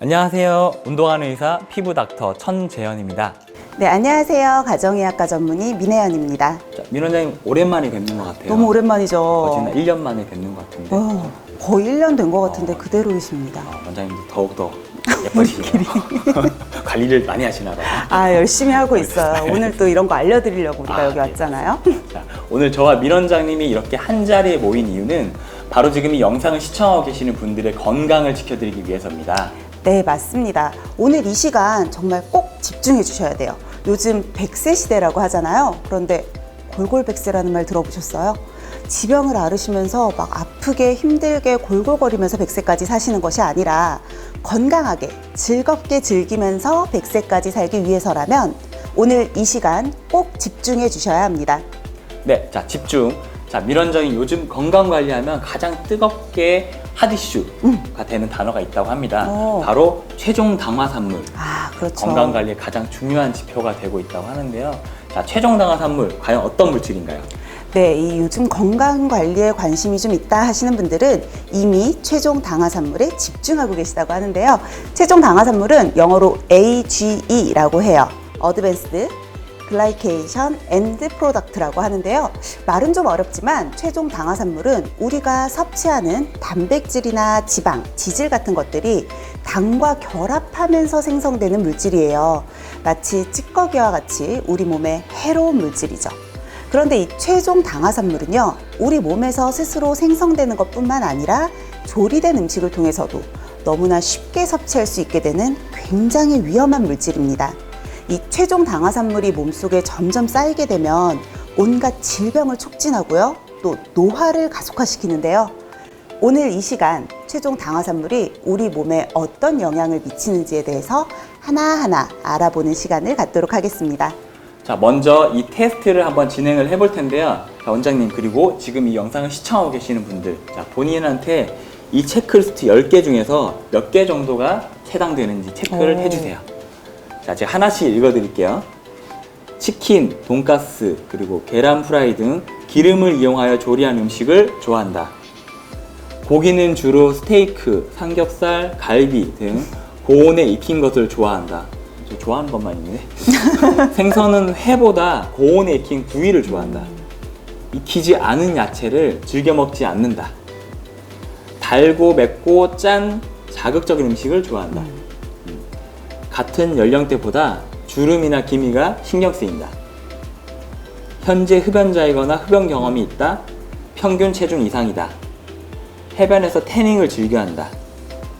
안녕하세요. 운동하는 의사 피부 닥터 천재현입니다. 네, 안녕하세요. 가정의학과 전문의 민혜연입니다. 자, 민 원장님 오랜만에 뵙는 것 같아요. 너무 오랜만이죠. 거진 1년 만에 뵙는 것 같은데 거의 1년 된 것 같은데 그대로이십니다. 원장님도 더욱더 예뻐지시네요. 관리를 많이 하시나 봐요. 아, 열심히 하고 있어요. 오늘 또 이런 거 알려드리려고 우리가 여기 네. 왔잖아요. 자, 오늘 저와 민 원장님이 이렇게 한 자리에 모인 이유는 바로 지금 이 영상을 시청하고 계시는 분들의 건강을 지켜드리기 위해서입니다. 네, 맞습니다. 오늘 이 시간 정말 꼭 집중해 주셔야 돼요. 요즘 100세 시대라고 하잖아요. 그런데 골골백세라는 말 들어보셨어요? 지병을 앓으시면서 막 아프게 힘들게 골골거리면서 100세까지 사시는 것이 아니라 건강하게 즐겁게 즐기면서 100세까지 살기 위해서라면 오늘 이 시간 꼭 집중해 주셔야 합니다. 네, 자 집중. 자, 민 원장님 요즘 건강 관리하면 가장 뜨겁게 핫 이슈가 되는 단어가 있다고 합니다. 바로 최종 당화산물. 아, 그렇죠. 건강 관리의 가장 중요한 지표가 되고 있다고 하는데요. 자, 최종 당화산물 과연 어떤 물질인가요? 네, 이 요즘 건강 관리에 관심이 좀 있다 하시는 분들은 이미 최종 당화산물에 집중하고 계시다고 하는데요. 최종 당화산물은 영어로 AGE라고 해요. Advanced Glycation End Product라고 하는데요. 말은 좀 어렵지만 최종 당화산물은 우리가 섭취하는 단백질이나 지방, 지질 같은 것들이 당과 결합하면서 생성되는 물질이에요. 마치 찌꺼기와 같이 우리 몸에 해로운 물질이죠. 그런데 이 최종 당화산물은요, 우리 몸에서 스스로 생성되는 것뿐만 아니라 조리된 음식을 통해서도 너무나 쉽게 섭취할 수 있게 되는 굉장히 위험한 물질입니다. 이 최종 당화산물이 몸속에 점점 쌓이게 되면 온갖 질병을 촉진하고요, 또 노화를 가속화시키는데요. 오늘 이 시간 최종 당화산물이 우리 몸에 어떤 영향을 미치는지에 대해서 하나하나 알아보는 시간을 갖도록 하겠습니다. 자, 먼저 이 테스트를 한번 진행을 해볼 텐데요. 자, 원장님, 그리고 지금 이 영상을 시청하고 계시는 분들, 자, 본인한테 이 체크리스트 10개 중에서 몇 개 정도가 해당되는지 체크를 해주세요. 자, 제가 하나씩 읽어드릴게요. 치킨, 돈가스, 그리고 계란 프라이 등 기름을 이용하여 조리한 음식을 좋아한다. 고기는 주로 스테이크, 삼겹살, 갈비 등 고온에 익힌 것을 좋아한다. 저 좋아하는 것만 있네. 생선은 회보다 고온에 익힌 구이를 좋아한다. 익히지 않은 야채를 즐겨 먹지 않는다. 달고 맵고 짠 자극적인 음식을 좋아한다. 같은 연령대보다 주름이나 기미가 신경 쓰인다. 현재 흡연자이거나 흡연 경험이 있다. 평균 체중 이상이다. 해변에서 태닝을 즐겨한다.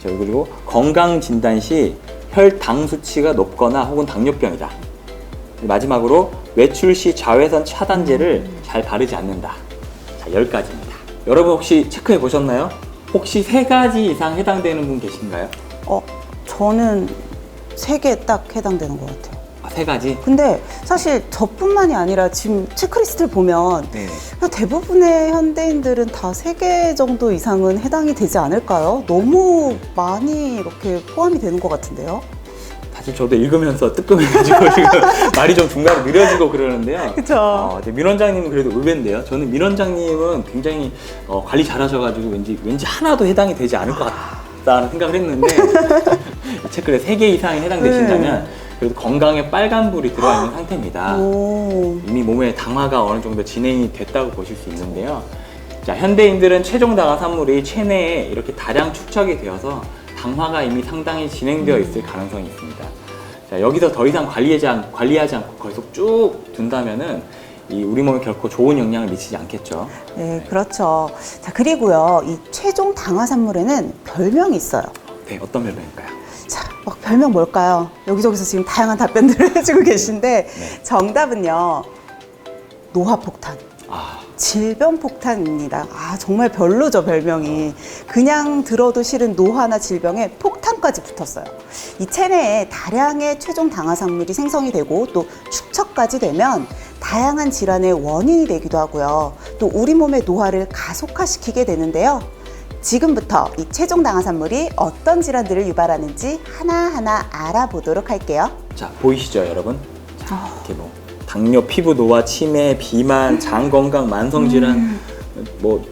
그리고 건강 진단 시 혈당 수치가 높거나 혹은 당뇨병이다. 마지막으로 외출 시 자외선 차단제를 잘 바르지 않는다. 자, 10가지입니다. 여러분 혹시 체크해 보셨나요? 혹시 3가지 이상 해당되는 분 계신가요? 저는 3개 딱 해당되는 것 같아요. 3가지? 근데 사실 저뿐만이 아니라 지금 체크리스트를 보면 네. 대부분의 현대인들은 다 3개 정도 이상은 해당이 되지 않을까요? 너무 많이 이렇게 포함이 되는 것 같은데요? 사실 저도 읽으면서 뜨끔해가지고 지금 말이 좀 중간에 느려지고 그러는데요. 그쵸. 민 원장님은 그래도 의외인데요. 저는 민 원장님은 굉장히 관리 잘하셔가지고 왠지 하나도 해당이 되지 않을 것 같다는 생각을 했는데 체크에 3개 이상이 해당되신다면 그래도 건강에 빨간불이 들어와 있는 상태입니다. 이미 몸에 당화가 어느 정도 진행이 됐다고 보실 수 있는데요. 자, 현대인들은 최종 당화산물이 체내에 이렇게 다량 축적이 되어서 당화가 이미 상당히 진행되어 있을 가능성이 있습니다. 자, 여기서 더 이상 관리하지 않고 계속 쭉 둔다면은 우리 몸에 결코 좋은 영향을 미치지 않겠죠. 네, 그렇죠. 자, 그리고요, 이 최종 당화산물에는 별명이 있어요. 네, 어떤 별명일까요? 자, 막 별명 뭘까요? 여기저기서 지금 다양한 답변들을 해주고 계신데 정답은요, 노화폭탄. 질병폭탄입니다. 정말 별로죠, 별명이. 그냥 들어도 싫은 노화나 질병에 폭탄까지 붙었어요. 이 체내에 다량의 최종 당화산물이 생성이 되고 또 축적까지 되면 다양한 질환의 원인이 되기도 하고요. 또 우리 몸의 노화를 가속화시키게 되는데요. 지금부터 이 최종 당화산물이 어떤 질환들을 유발하는지 하나하나 알아보도록 할게요. 자, 보이시죠, 여러분? 자, 이렇게 당뇨, 피부 노화, 치매, 비만, 장 건강, 만성 질환,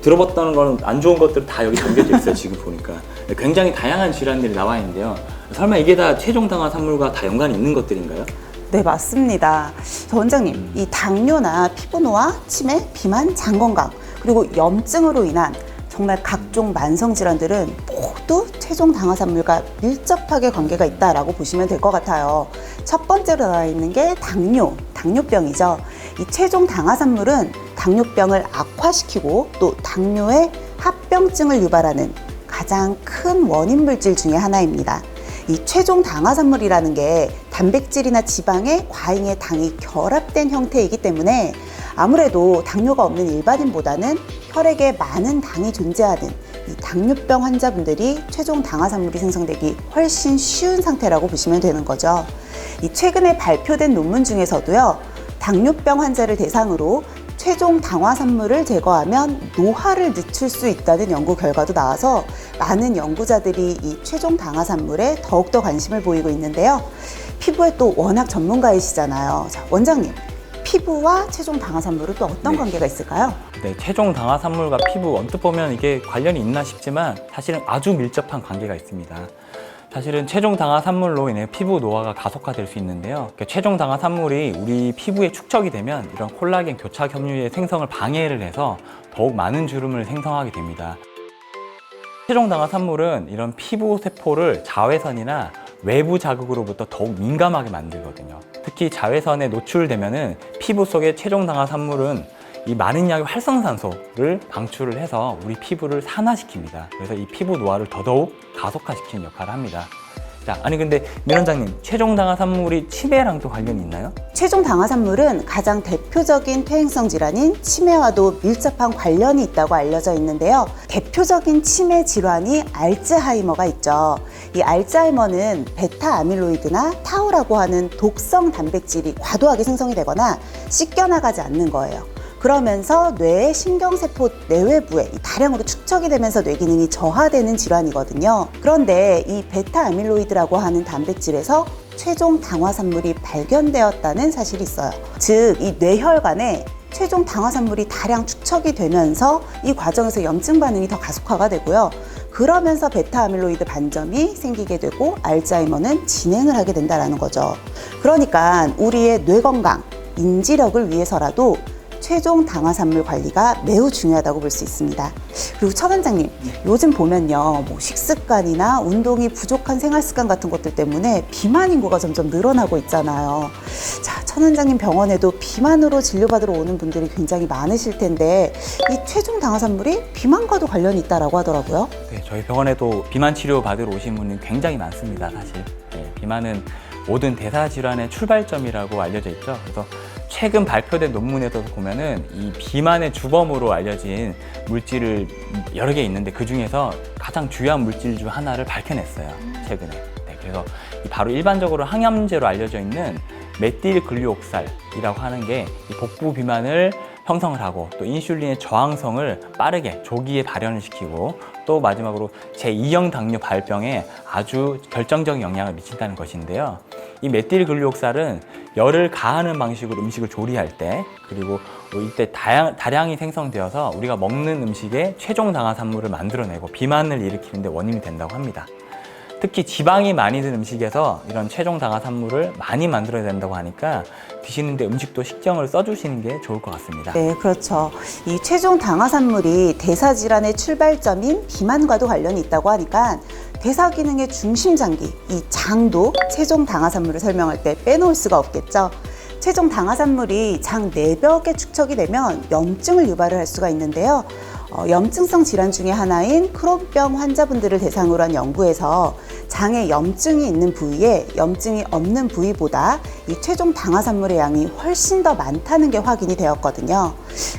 들어봤다는 거는 안 좋은 것들 다 여기 담겨져 있어요. 지금 보니까 굉장히 다양한 질환들이 나와 있는데요. 설마 이게 다 최종 당화산물과 다 연관이 있는 것들인가요? 네, 맞습니다. 원장님, 이 당뇨나 피부노화, 치매, 비만, 장 건강, 그리고 염증으로 인한 정말 각종 만성 질환들은 모두 최종 당화산물과 밀접하게 관계가 있다라고 보시면 될 것 같아요. 첫 번째로 나와 있는 게 당뇨병이죠. 이 최종 당화산물은 당뇨병을 악화시키고 또 당뇨의 합병증을 유발하는 가장 큰 원인 물질 중에 하나입니다. 이 최종 당화산물이라는 게 단백질이나 지방의 과잉의 당이 결합된 형태이기 때문에 아무래도 당뇨가 없는 일반인보다는 혈액에 많은 당이 존재하는 이 당뇨병 환자분들이 최종 당화산물이 생성되기 훨씬 쉬운 상태라고 보시면 되는 거죠. 이 최근에 발표된 논문 중에서도요, 당뇨병 환자를 대상으로 최종 당화산물을 제거하면 노화를 늦출 수 있다는 연구 결과도 나와서 많은 연구자들이 이 최종 당화산물에 더욱더 관심을 보이고 있는데요. 피부에 또 워낙 전문가이시잖아요. 자, 원장님, 피부와 최종 당화산물은 또 어떤 관계가 있을까요? 네, 최종 당화산물과 피부 언뜻 보면 이게 관련이 있나 싶지만 사실은 아주 밀접한 관계가 있습니다. 사실은 최종 당화산물로 인해 피부 노화가 가속화될 수 있는데요. 최종 당화산물이 우리 피부에 축적이 되면 이런 콜라겐 교착 섬유의 생성을 방해를 해서 더욱 많은 주름을 생성하게 됩니다. 최종 당화산물은 이런 피부 세포를 자외선이나 외부 자극으로부터 더욱 민감하게 만들거든요. 특히 자외선에 노출되면은 피부 속의 최종 당화산물은 이 많은 양의 활성산소를 방출을 해서 우리 피부를 산화시킵니다. 그래서 이 피부 노화를 더더욱 가속화시키는 역할을 합니다. 자, 아니 근데 민 원장님, 최종 당화산물이 치매랑도 관련이 있나요? 최종 당화산물은 가장 대표적인 퇴행성 질환인 치매와도 밀접한 관련이 있다고 알려져 있는데요. 대표적인 치매 질환이 알츠하이머가 있죠. 이 알츠하이머는 베타 아밀로이드나 타우라고 하는 독성 단백질이 과도하게 생성이 되거나 씻겨나가지 않는 거예요. 그러면서 뇌의 신경세포 내외부에 다량으로 축적이 되면서 뇌 기능이 저하되는 질환이거든요. 그런데 이 베타 아밀로이드라고 하는 단백질에서 최종 당화산물이 발견되었다는 사실이 있어요. 즉, 이 뇌혈관에 최종 당화산물이 다량 축적이 되면서 이 과정에서 염증 반응이 더 가속화가 되고요. 그러면서 베타 아밀로이드 반점이 생기게 되고 알츠하이머는 진행을 하게 된다는 거죠. 그러니까 우리의 뇌 건강, 인지력을 위해서라도 최종 당화산물 관리가 매우 중요하다고 볼 수 있습니다. 그리고 천 원장님, 요즘 보면요, 식습관이나 운동이 부족한 생활습관 같은 것들 때문에 비만 인구가 점점 늘어나고 있잖아요. 자, 천 원장님 병원에도 비만으로 진료받으러 오는 분들이 굉장히 많으실 텐데 이 최종 당화산물이 비만과도 관련이 있다라고 하더라고요. 네, 저희 병원에도 비만 치료 받으러 오신 분이 굉장히 많습니다, 사실. 네, 비만은 모든 대사 질환의 출발점이라고 알려져 있죠. 그래서 최근 발표된 논문에서 보면은 이 비만의 주범으로 알려진 물질을 여러 개 있는데 그 중에서 가장 주요한 물질 중 하나를 밝혀냈어요, 최근에. 네, 그래서 바로 일반적으로 항염제로 알려져 있는 메틸글루옥살이라고 하는 게 이 복부 비만을 형성을 하고 또 인슐린의 저항성을 빠르게 조기에 발현을 시키고 또 마지막으로 제2형 당뇨 발병에 아주 결정적인 영향을 미친다는 것인데요. 이 메틸글루옥살은 열을 가하는 방식으로 음식을 조리할 때 그리고 이때 다량이 생성되어서 우리가 먹는 음식에 최종 당화산물을 만들어내고 비만을 일으키는 데 원인이 된다고 합니다. 특히 지방이 많이 든 음식에서 이런 최종 당화산물을 많이 만들어야 된다고 하니까 드시는데 음식도 신경을 써주시는 게 좋을 것 같습니다. 네, 그렇죠. 이 최종 당화산물이 대사질환의 출발점인 비만과도 관련이 있다고 하니까 대사 기능의 중심 장기, 이 장도 최종 당화산물을 설명할 때 빼놓을 수가 없겠죠. 최종 당화산물이 장 내벽에 축적이 되면 염증을 유발을 할 수가 있는데요. 염증성 질환 중에 하나인 크론병 환자분들을 대상으로 한 연구에서 장에 염증이 있는 부위에 염증이 없는 부위보다 이 최종 당화산물의 양이 훨씬 더 많다는 게 확인이 되었거든요.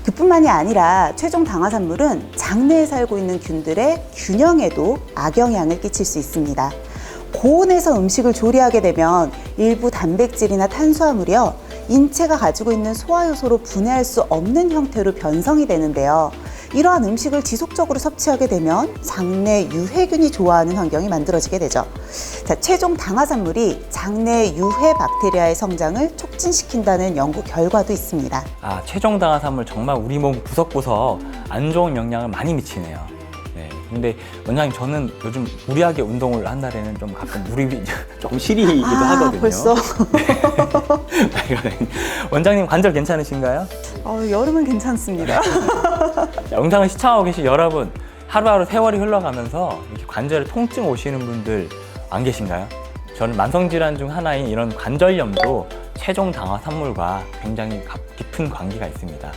그뿐만이 아니라 최종 당화산물은 장내에 살고 있는 균들의 균형에도 악영향을 끼칠 수 있습니다. 고온에서 음식을 조리하게 되면 일부 단백질이나 탄수화물이요, 인체가 가지고 있는 소화효소로 분해할 수 없는 형태로 변성이 되는데요. 이러한 음식을 지속적으로 섭취하게 되면 장내 유해균이 좋아하는 환경이 만들어지게 되죠. 자, 최종 당화산물이 장내 유해 박테리아의 성장을 촉진시킨다는 연구 결과도 있습니다. 최종 당화산물 정말 우리 몸 구석구석 안 좋은 영향을 많이 미치네요. 네, 근데 원장님 저는 요즘 무리하게 운동을 한 날에는 좀 가끔 무릎이 조금 시리기도 하거든요. 벌써? 원장님 관절 괜찮으신가요? 여름은 괜찮습니다. 자, 영상을 시청하고 계신 여러분, 하루하루 세월이 흘러가면서 이렇게 관절에 통증 오시는 분들 안 계신가요? 저는 만성질환 중 하나인 이런 관절염도 체중 당화 산물과 굉장히 깊은 관계가 있습니다.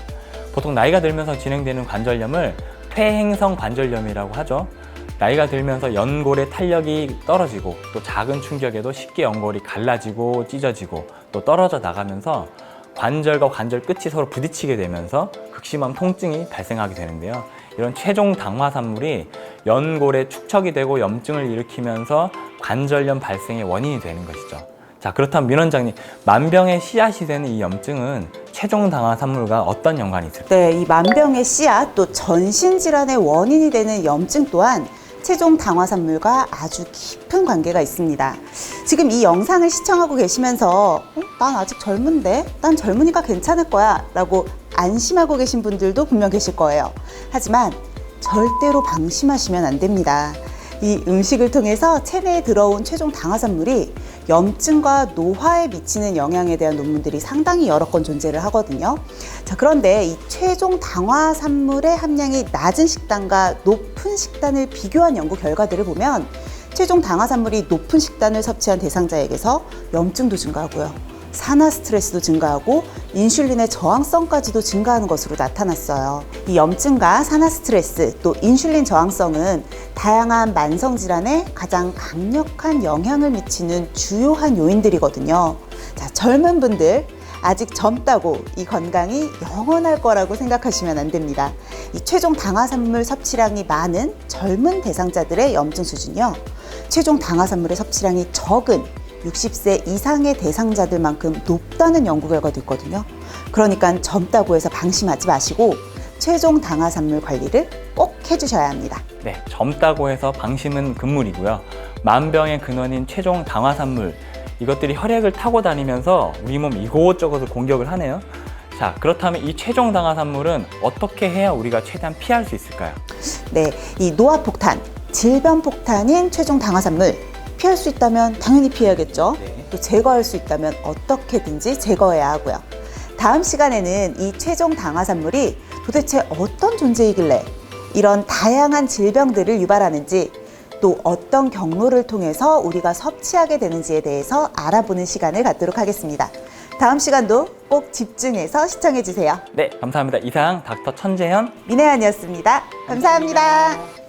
보통 나이가 들면서 진행되는 관절염을 퇴행성 관절염이라고 하죠. 나이가 들면서 연골의 탄력이 떨어지고 또 작은 충격에도 쉽게 연골이 갈라지고 찢어지고 또 떨어져 나가면서 관절과 관절 끝이 서로 부딪히게 되면서 극심한 통증이 발생하게 되는데요. 이런 체중 당화 산물이 연골에 축척이 되고 염증을 일으키면서 관절염 발생의 원인이 되는 것이죠. 자, 그렇다면 민 원장님, 만병의 씨앗이 되는 이 염증은 체중 당화 산물과 어떤 연관이 있을까요? 네, 이 만병의 씨앗 또 전신 질환의 원인이 되는 염증 또한 체중 당화산물과 아주 깊은 관계가 있습니다. 지금 이 영상을 시청하고 계시면서 난 아직 젊은데? 난 젊으니까 괜찮을 거야 라고 안심하고 계신 분들도 분명 계실 거예요. 하지만 절대로 방심하시면 안 됩니다. 이 음식을 통해서 체내에 들어온 체중 당화산물이 염증과 노화에 미치는 영향에 대한 논문들이 상당히 여러 건 존재를 하거든요. 자, 그런데 이 체중 당화산물의 함량이 낮은 식단과 높은 식단을 비교한 연구 결과들을 보면 체중 당화산물이 높은 식단을 섭취한 대상자에게서 염증도 증가하고요. 산화 스트레스도 증가하고 인슐린의 저항성까지도 증가하는 것으로 나타났어요. 이 염증과 산화 스트레스 또 인슐린 저항성은 다양한 만성 질환에 가장 강력한 영향을 미치는 주요한 요인들이거든요. 자, 젊은 분들 아직 젊다고 이 건강이 영원할 거라고 생각하시면 안 됩니다. 이 체중 당화산물 섭취량이 많은 젊은 대상자들의 염증 수준이요. 체중 당화산물의 섭취량이 적은 60세 이상의 대상자들만큼 높다는 연구 결과도 있거든요. 그러니까 젊다고 해서 방심하지 마시고 체중 당화산물 관리를 꼭 해주셔야 합니다. 네, 젊다고 해서 방심은 금물이고요. 만병의 근원인 체중 당화산물, 이것들이 혈액을 타고 다니면서 우리 몸 이곳저곳을 공격을 하네요. 자, 그렇다면 이 체중 당화산물은 어떻게 해야 우리가 최대한 피할 수 있을까요? 네, 이 노화폭탄, 질병폭탄인 체중 당화산물 피할 수 있다면 당연히 피해야겠죠. 네. 또 제거할 수 있다면 어떻게든지 제거해야 하고요. 다음 시간에는 이 체중 당화산물이 도대체 어떤 존재이길래 이런 다양한 질병들을 유발하는지 또 어떤 경로를 통해서 우리가 섭취하게 되는지에 대해서 알아보는 시간을 갖도록 하겠습니다. 다음 시간도 꼭 집중해서 시청해 주세요. 네, 감사합니다. 이상 닥터 천재현 민혜연이었습니다. 감사합니다.